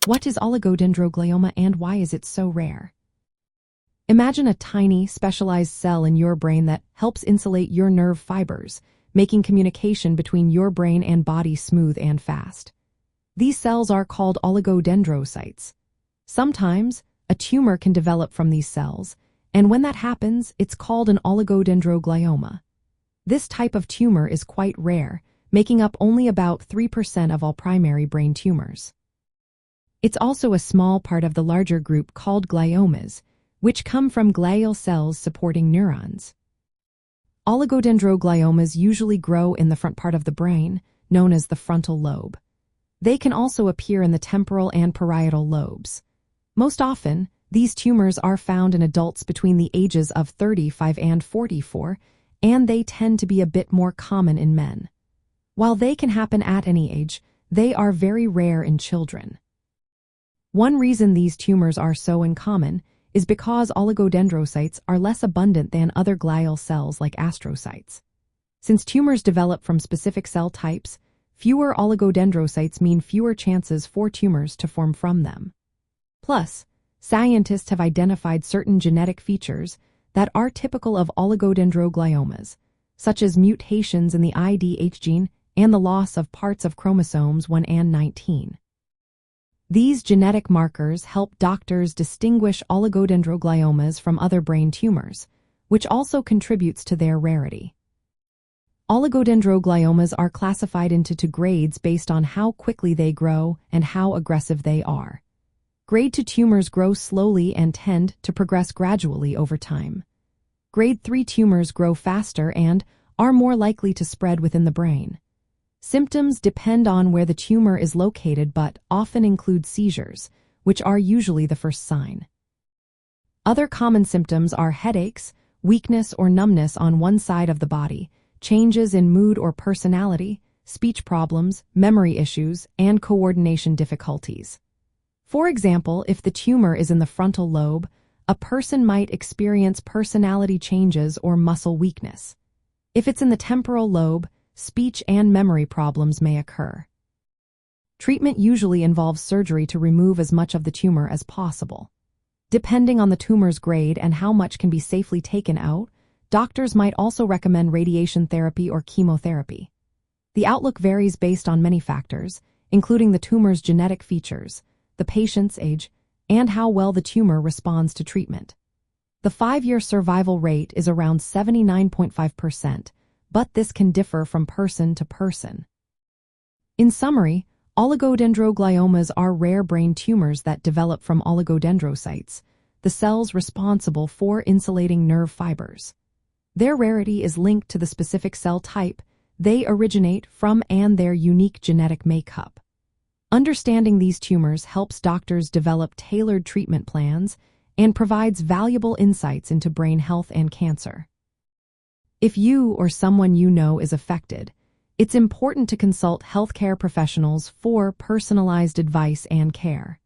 What is oligodendroglioma and why is it so rare? Imagine a tiny, specialized cell in your brain that helps insulate your nerve fibers, making communication between your brain and body smooth and fast. These cells are called oligodendrocytes. Sometimes, a tumor can develop from these cells, and when that happens, it's called an oligodendroglioma. This type of tumor is quite rare, making up only about 3% of all primary brain tumors. It's also a small part of the larger group called gliomas, which come from glial cells supporting neurons. Oligodendrogliomas usually grow in the front part of the brain, known as the frontal lobe. They can also appear in the temporal and parietal lobes. Most often, these tumors are found in adults between the ages of 35 and 44, and they tend to be a bit more common in men. While they can happen at any age, they are very rare in children. One reason these tumors are so uncommon is because oligodendrocytes are less abundant than other glial cells like astrocytes. Since tumors develop from specific cell types, fewer oligodendrocytes mean fewer chances for tumors to form from them. Plus, scientists have identified certain genetic features that are typical of oligodendrogliomas, such as mutations in the IDH gene and the loss of parts of chromosomes 1 and 19. These genetic markers help doctors distinguish oligodendrogliomas from other brain tumors, which also contributes to their rarity. Oligodendrogliomas are classified into two grades based on how quickly they grow and how aggressive they are. Grade 2 tumors grow slowly and tend to progress gradually over time. Grade 3 tumors grow faster and are more likely to spread within the brain. Symptoms depend on where the tumor is located but often include seizures, which are usually the first sign. Other common symptoms are headaches, weakness or numbness on one side of the body, changes in mood or personality, speech problems, memory issues, and coordination difficulties. For example, if the tumor is in the frontal lobe, a person might experience personality changes or muscle weakness. If it's in the temporal lobe, speech and memory problems may occur. Treatment usually involves surgery to remove as much of the tumor as possible. Depending on the tumor's grade and how much can be safely taken out, doctors might also recommend radiation therapy or chemotherapy. The outlook varies based on many factors, including the tumor's genetic features, the patient's age, and how well the tumor responds to treatment. The 5-year survival rate is around 79.5%, but this can differ from person to person. In summary, oligodendrogliomas are rare brain tumors that develop from oligodendrocytes, the cells responsible for insulating nerve fibers. Their rarity is linked to the specific cell type they originate from and their unique genetic makeup. Understanding these tumors helps doctors develop tailored treatment plans and provides valuable insights into brain health and cancer. If you or someone you know is affected, it's important to consult healthcare professionals for personalized advice and care.